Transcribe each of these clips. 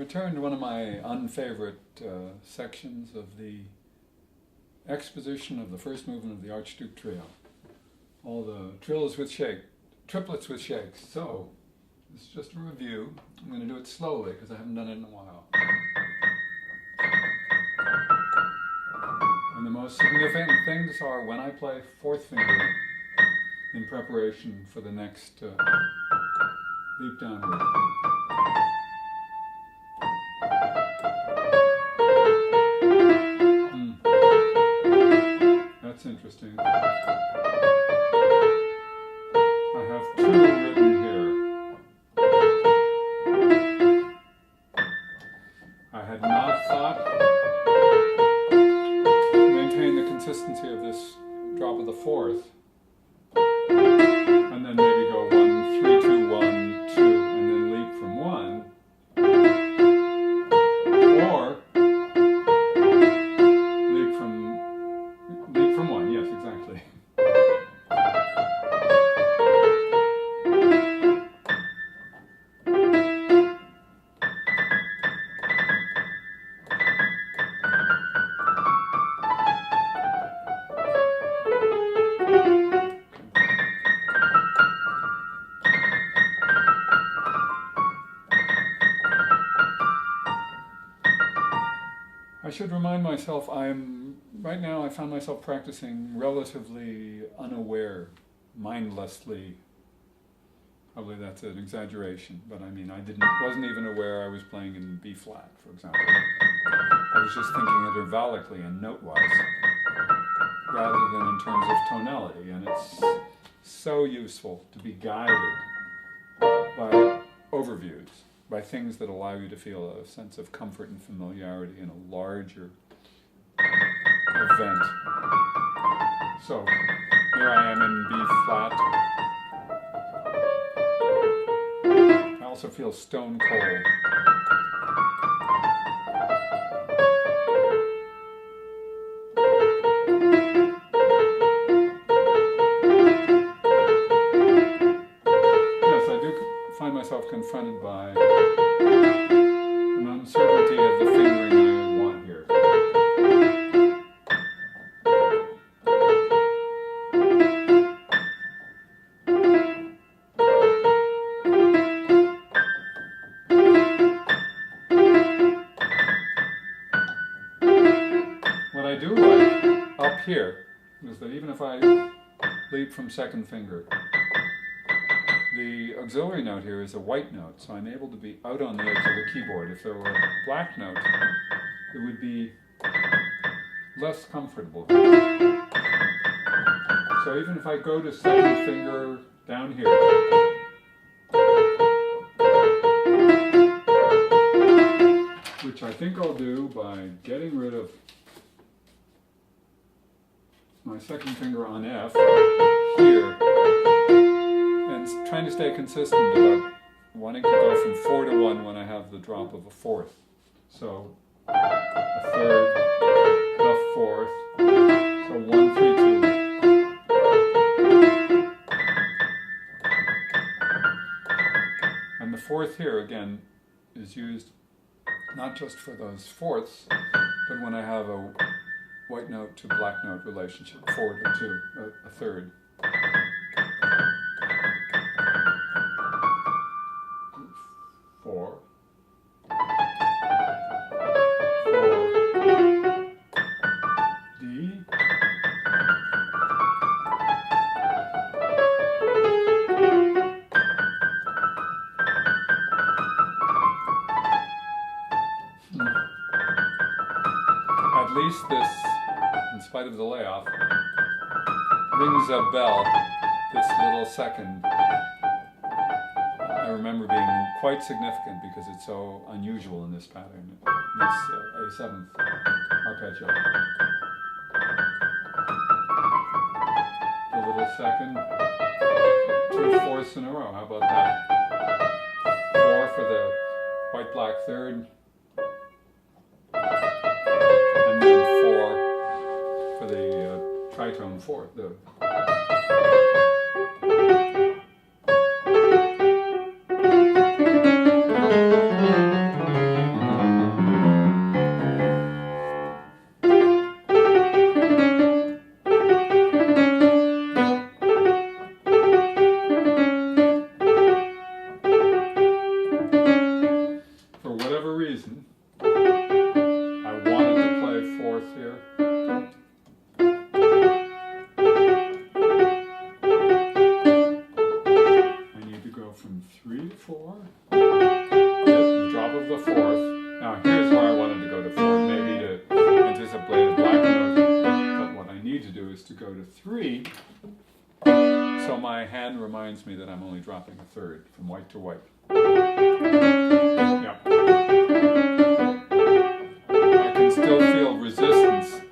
returned to one of my unfavorite sections of the exposition of the first movement of the Archduke Trio. All the triplets with shakes. So, this is just a review. I'm going to do it slowly because I haven't done it in a while. And the most significant things are when I play fourth finger in preparation for the next leap downward. That's interesting. I have two written here. I had not thought to maintain the consistency of this drop of the fourth, and then maybe go 1, 3, 2, 1, 2, and then leap from 1. Or leap from 1, yes, exactly. I should remind myself right now I found myself practicing relatively unaware, mindlessly. Probably that's an exaggeration, but I mean wasn't even aware I was playing in B flat, for example. I was just thinking intervallically and note-wise, rather than in terms of tonality, and it's so useful to be guided by overviews, by things that allow you to feel a sense of comfort and familiarity in a larger event. So, here I am in B flat. I also feel stone cold. Yes, I do find myself confronted by an uncertainty of the fingering I want here. What I do like up here is that even if I leap from second finger, the auxiliary note here is a white note, so I'm able to be out on the edge of the keyboard. If there were a black note, it would be less comfortable. So even if I go to second finger down here, which I think I'll do by getting rid of my second finger on F here, and trying to stay consistent about wanting to go from 4 to 1 when I have the drop of a fourth. So a third, the fourth, so 1, 3, 2. And the fourth here again is used not just for those fourths, but when I have a white note to black note relationship, 4 to 2, a third. 4, 4, D, At least this, in spite of the layoff, rings a bell, this little second. I remember being quite significant because it's so unusual in this pattern, this A7th arpeggio. The little second, 2 fourths in a row, how about that? 4 for the white-black third, and then 4 for the tritone fourth. 4, the drop of the 4th. Now here's where I wanted to go to 4, maybe to anticipate a black note, but what I need to do is to go to 3, so my hand reminds me that I'm only dropping a third from white to white. Yeah. I can still feel resistance.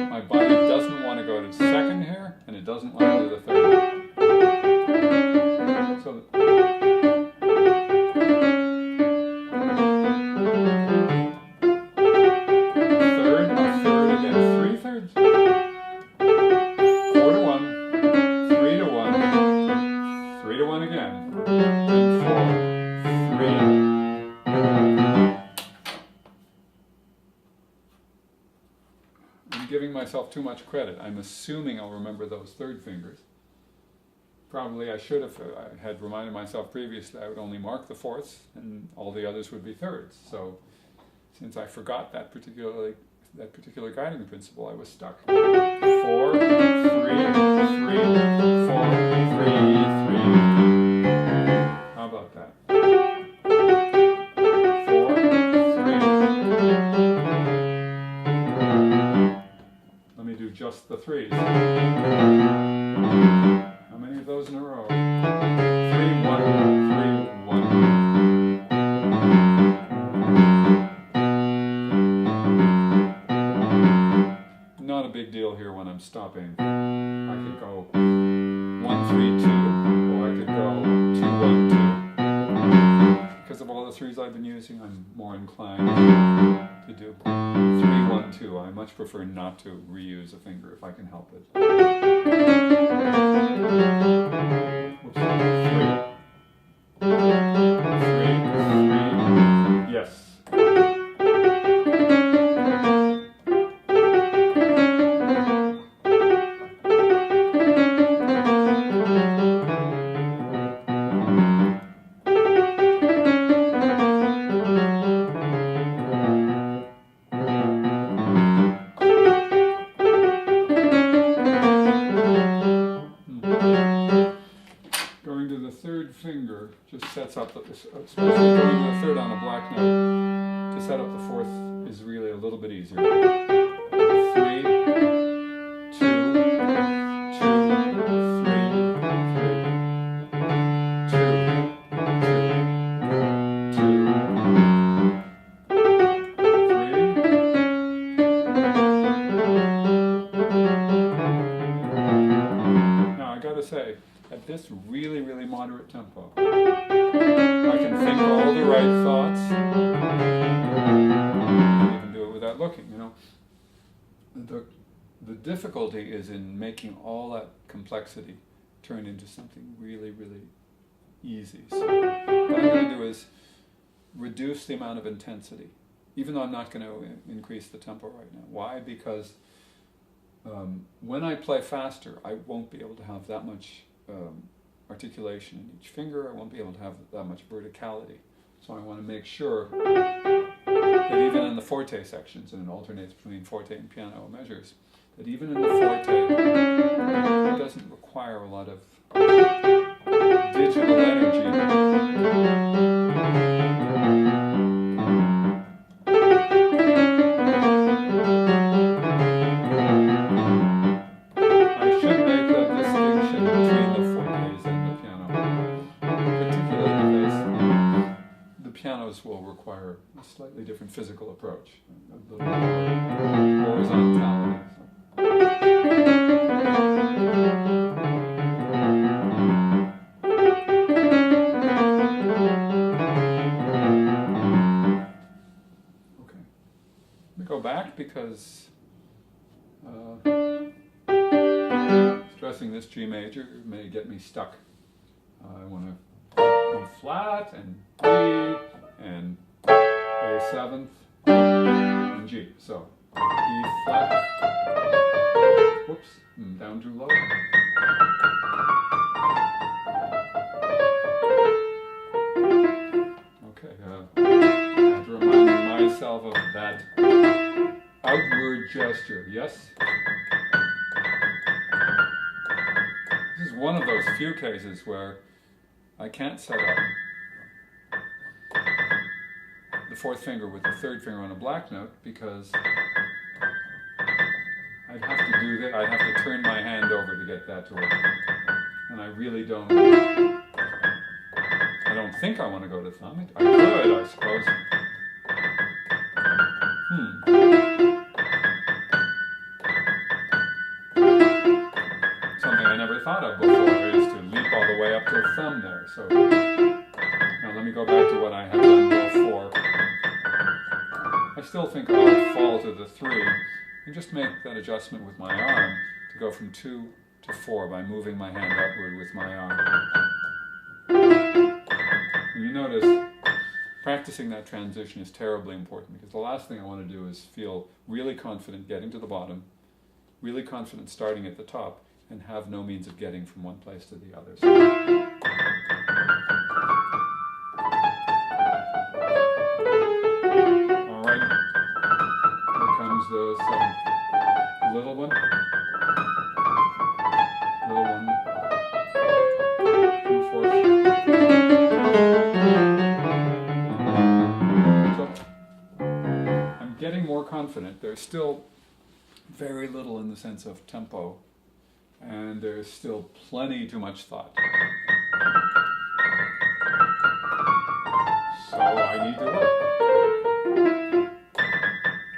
My body doesn't want to go to second here, and it doesn't want to do the third. So a third again, 3/3. 4 to 1, 3 to 1, 3 to 1 again, and 4, 3. I'm giving myself too much credit. I'm assuming I'll remember those third fingers. Probably I should have, I had reminded myself previously I would only mark the fourths and all the others would be thirds. So since I forgot that particular guiding principle, I was stuck. 4, 3, 3, 4, 3, 3. How about that? 4, 3. Let me do just the threes. How many of those in a row? 3, 1, 3, 1. Not a big deal here when I'm stopping. I could go 1, 3, 2, or I could go 2, 1, 2. Because of all the threes I've been using, I'm more inclined to do 3, 1, 2. I much prefer not to reuse a finger if I can help it. Whoops. 3. 3, 3. Yes. Finger just sets up, especially going to the third on a black note, to set up the fourth is really a little bit easier. 3, 2, 2, 3. Now I gotta say, at this really, really moderate tempo, I can think all the right thoughts. I can do it without looking, you know. The difficulty is in making all that complexity turn into something really, really easy. So what I'm going to do is reduce the amount of intensity, even though I'm not going to increase the tempo right now. Why? Because when I play faster, I won't be able to have that much articulation in each finger. I won't be able to have that much verticality. So I want to make sure that even in the forte sections, and it alternates between forte and piano measures, that even in the forte, it doesn't require a lot of digital energy. Will require a slightly different physical approach, a little more horizontality. Okay, let me go back because stressing this G major may get me stuck. I want to E flat and D and A7th and G. So E flat, whoops, down too low. Okay, I have to remind myself of that outward gesture, yes? This is one of those few cases where I can't set up the fourth finger with the third finger on a black note because I'd have to do that. I'd have to turn my hand over to get that to work. And I really don't. I don't think I want to go to thumb. I could, I suppose. Something I never thought of before is to leap all the way up to a thumb there. So now let me go back to what I had done before. I still think I'll fall to the 3 and just make that adjustment with my arm to go from 2 to 4 by moving my hand upward with my arm. And you notice practicing that transition is terribly important because the last thing I want to do is feel really confident getting to the bottom, really confident starting at the top, and have no means of getting from one place to the other. So, all right, here comes the 7th. Little one. Little one. 2/4. So, I'm getting more confident. There's still very little in the sense of tempo, and there's still plenty too much thought. So I need to look.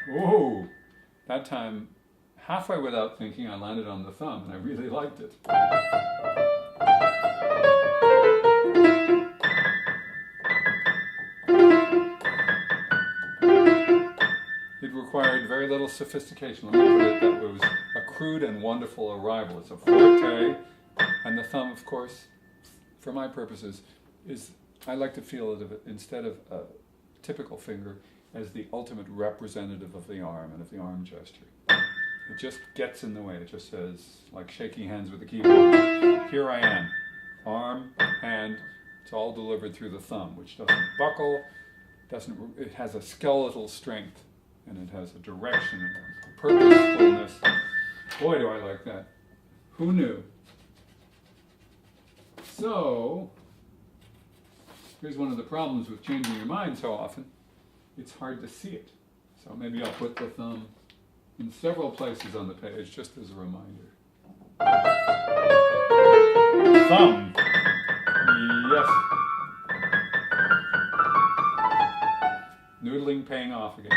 Whoa! That time, halfway without thinking, I landed on the thumb, and I really liked it. It required very little sophistication. Let me put it that it was a crude and wonderful arrival. It's a forte, and the thumb, of course, for my purposes, is, I like to feel it instead of a typical finger as the ultimate representative of the arm and of the arm gesture. It just gets in the way. It just says, like shaking hands with the keyboard, here I am. Arm, hand, it's all delivered through the thumb, which doesn't buckle, it has a skeletal strength, and it has a direction and a purposefulness. Boy, do I like that. Who knew? So, here's one of the problems with changing your mind so often. It's hard to see it. So maybe I'll put the thumb in several places on the page, just as a reminder. Thumb. Yes. Noodling paying off again.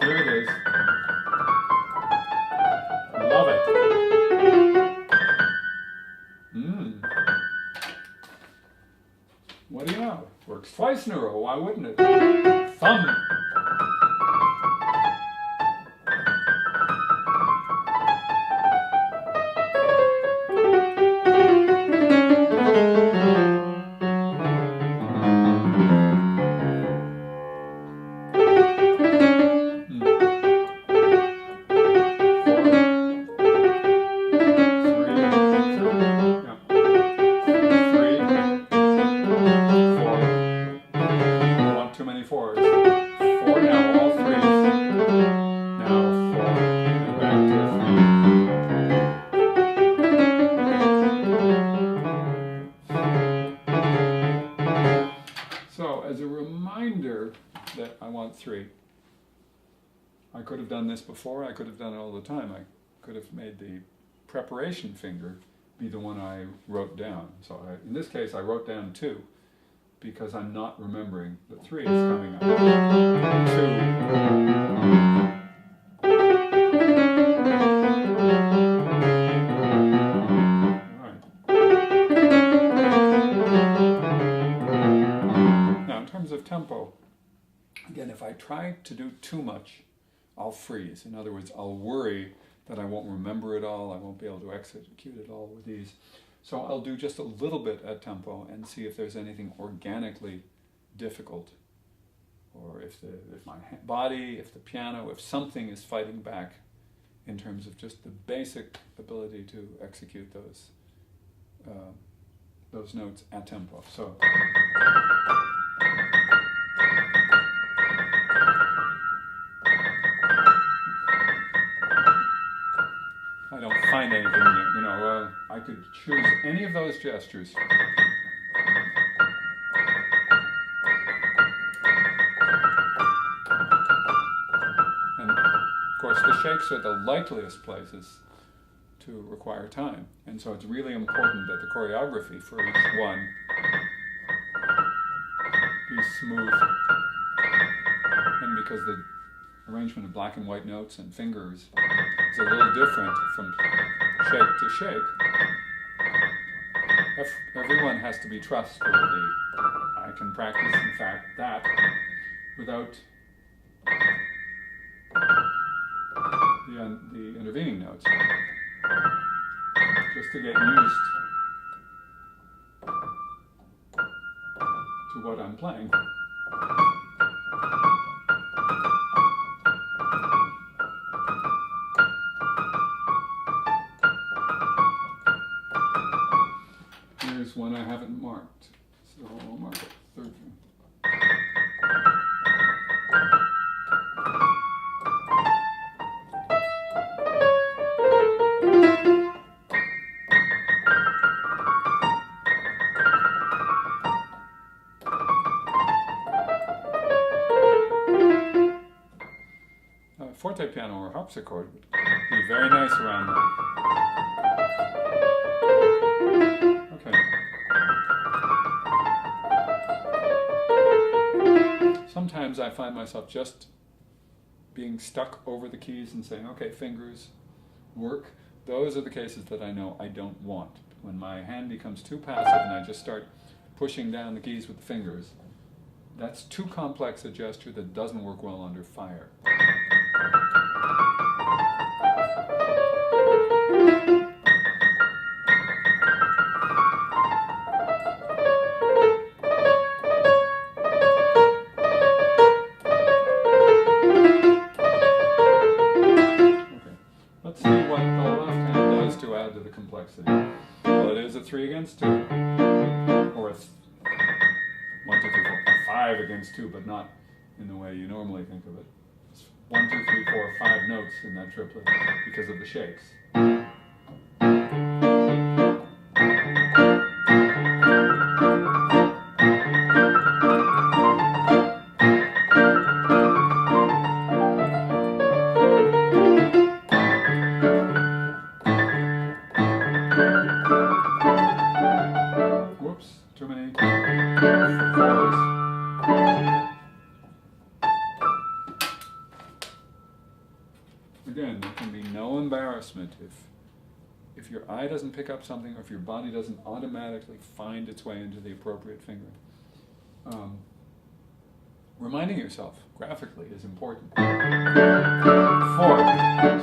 Here it is. Love it. What do you know? Works twice in a row, why wouldn't it? Thumb. I could have done this before, I could have done it all the time. I could have made the preparation finger be the one I wrote down. So in this case I wrote down 2 because I'm not remembering that 3 is coming up. 2. Now in terms of tempo, again, if I try to do too much, I'll freeze. In other words, I'll worry that I won't remember it all, I won't be able to execute it all with ease. So I'll do just a little bit at tempo and see if there's anything organically difficult, or if my body, if the piano, if something is fighting back in terms of just the basic ability to execute those notes at tempo. So. I don't find anything there. I could choose any of those gestures. And of course, the shakes are the likeliest places to require time. And so it's really important that the choreography for each one be smooth. And because the arrangement of black and white notes and fingers is a little different from shake to shake, everyone has to be trustworthy. I can practice, in fact, that without the intervening notes, just to get used to what I'm playing. Here's one I haven't marked, so I'll mark it. Third one. Forte piano or harpsichord would be very nice around that. Okay. Sometimes I find myself just being stuck over the keys and saying, okay, fingers, work. Those are the cases that I know I don't want. When my hand becomes too passive and I just start pushing down the keys with the fingers, that's too complex a gesture that doesn't work well under fire. Let's see what the left hand does to add to the complexity. Well, it is a 3 against 2, or a 1, 2, 3, 4, a 5 against 2, but not in the way you normally think of it. It's 1, 2, 3, 4, 5 notes in that triplet because of the shakes. Too many fours. Again, there can be no embarrassment if your eye doesn't pick up something or if your body doesn't automatically find its way into the appropriate finger. Reminding yourself graphically is important. 4.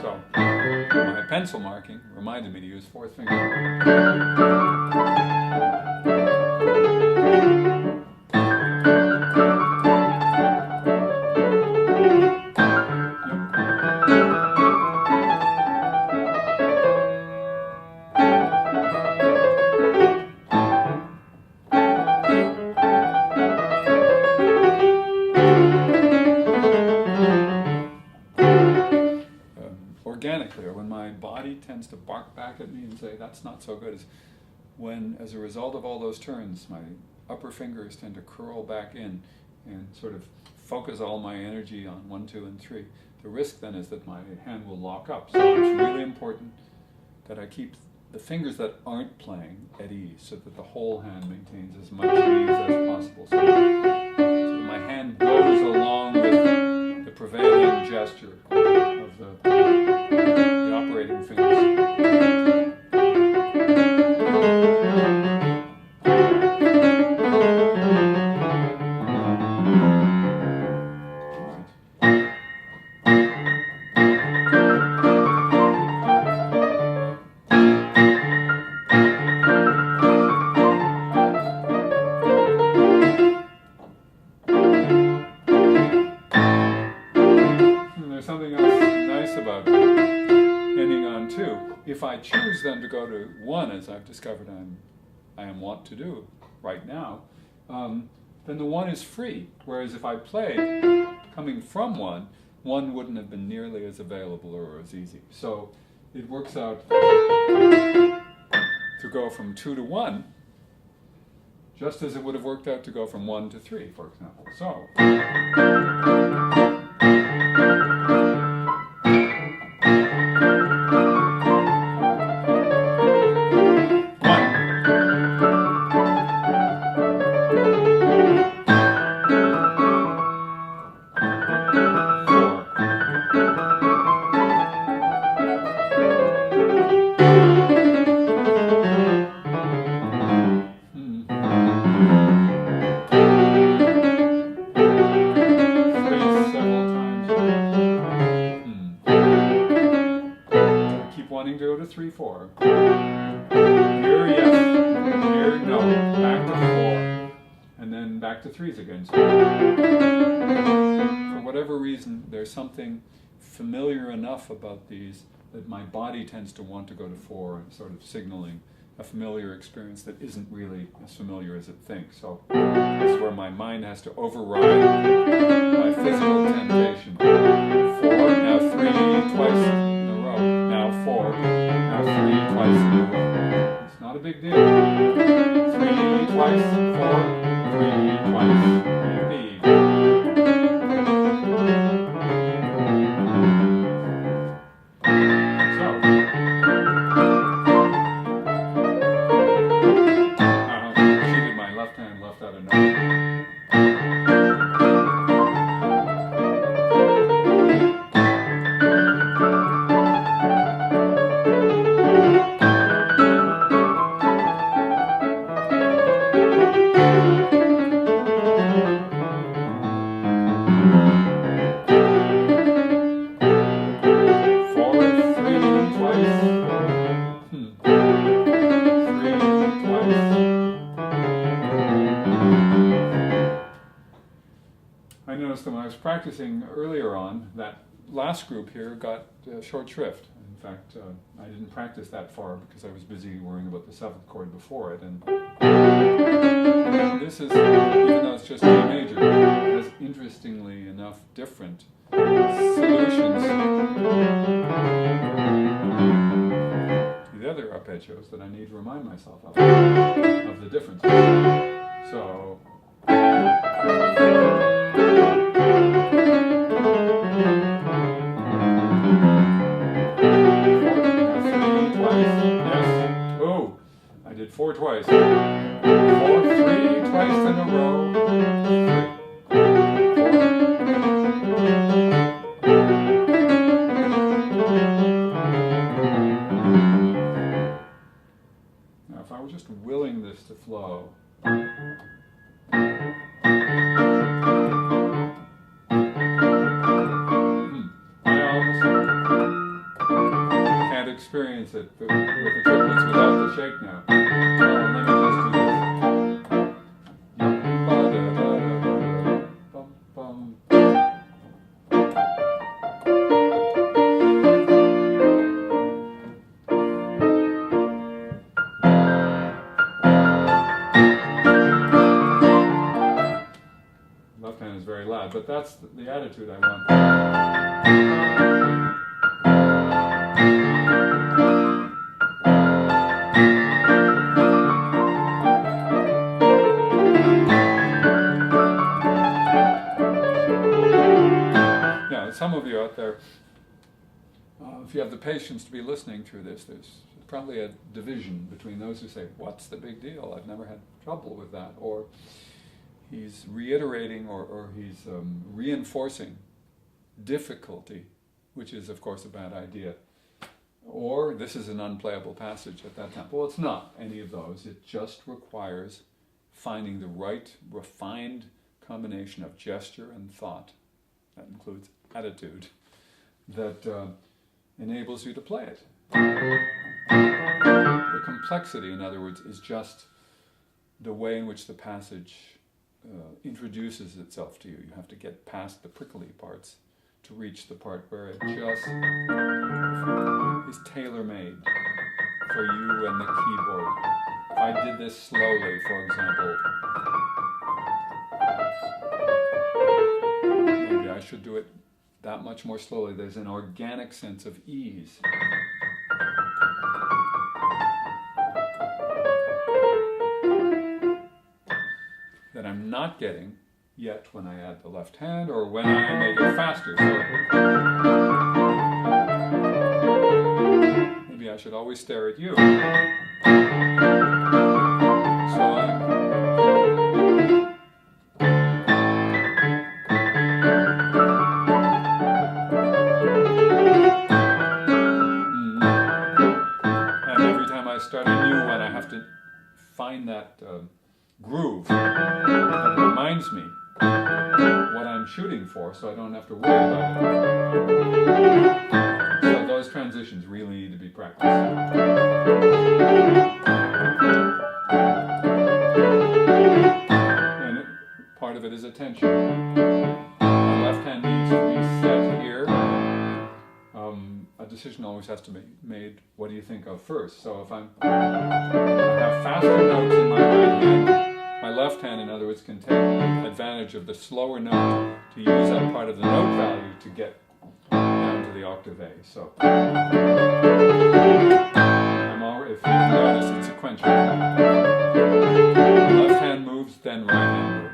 So, my pencil marking reminded me to use 4th finger. Organically, or when my body tends to bark back at me and say, that's not so good, is when, as a result of all those turns, my upper fingers tend to curl back in and sort of focus all my energy on 1, 2, and 3. The risk then is that my hand will lock up. So it's really important that I keep the fingers that aren't playing at ease so that the whole hand maintains as much ease as possible. So that my hand goes along with the prevailing gesture of the operating fingers. Something else nice about ending on 2. If I choose then to go to 1, as I've discovered I am wont to do right now, then the 1 is free. Whereas if I played coming from 1, 1 wouldn't have been nearly as available or as easy. So it works out to go from 2 to 1, just as it would have worked out to go from 1 to 3, for example. So, wanting to go to 3, 4. Here, yes. Here, no. Back to 4. And then back to 3s again. So, for whatever reason, there's something familiar enough about these that my body tends to want to go to 4, and sort of signaling a familiar experience that isn't really as familiar as it thinks. So this is where my mind has to override my physical temptation. 4, now 3, twice in a row. Now 4, now 3, twice in a row. It's not a big deal. 3 twice, 4, 3 twice. Indeed. I noticed that when I was practicing earlier on, that last group here got short shrift. In fact, I didn't practice that far because I was busy worrying about the 7th chord before it. And this is, even though it's just A major, it has interestingly enough different solutions to the other arpeggios that I need to remind myself of the differences. So, I did 4 twice. 4, 3 twice in a row. 3, 4. Now, if I were just willing this to flow. Experience it with the triplets without the shake now. Let me just do this. Left hand is very loud, but that's the attitude I want. Some of you out there, if you have the patience to be listening through this, there's probably a division between those who say, what's the big deal? I've never had trouble with that. Or he's reiterating or he's reinforcing difficulty, which is, of course, a bad idea. Or this is an unplayable passage at that time. Well, it's not any of those. It just requires finding the right, refined combination of gesture and thought. That includes attitude that enables you to play it. The complexity, in other words, is just the way in which the passage introduces itself to you. You have to get past the prickly parts to reach the part where it just is tailor-made for you and the keyboard. If I did this slowly, for example, maybe I should do it that much more slowly. There's an organic sense of ease not getting yet when I add the left hand, or when I make it faster. So maybe I should always stare at you. I start a new one, I have to find that groove that reminds me what I'm shooting for, so I don't have to worry about it. So those transitions really need to be practiced. And part of it is attention. My left hand needs to be set here. A decision always has to be made, what do you think of first? So if I have faster notes in my right hand, my left hand, in other words, can take advantage of the slower note to use that part of the note value to get down to the octave A. So if you notice, it's sequential. The left hand moves, then right hand moves.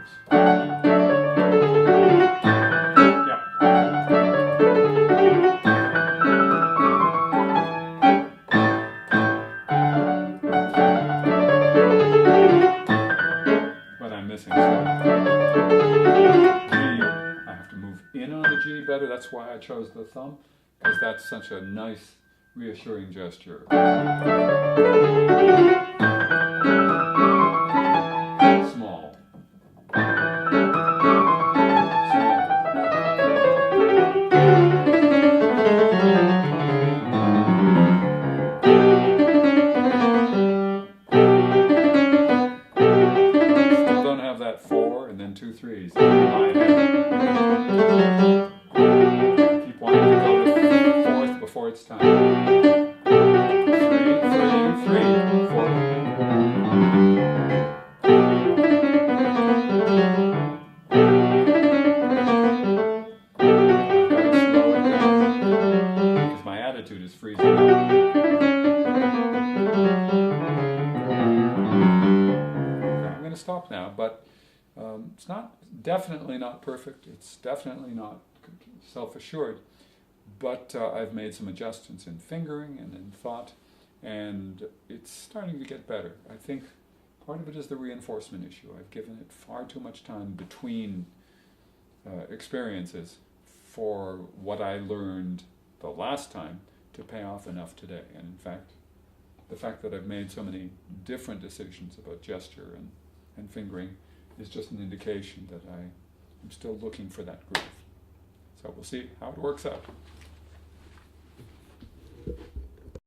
Missing. So G, I have to move in on the G better. That's why I chose the thumb, because that's such a nice, reassuring gesture. Small. That 4 and then 2 3s. Keep wanting to go to fourth before it's time. 3 3 3 4. I've got to slow it down because my attitude is freezing up. I'm going to stop now, but it's definitely not perfect. It's definitely not self-assured, but I've made some adjustments in fingering and in thought, and it's starting to get better. I think part of it is the reinforcement issue. I've given it far too much time between experiences for what I learned the last time to pay off enough today. And in fact, the fact that I've made so many different decisions about gesture and fingering is just an indication that I'm still looking for that groove. So we'll see how it works out.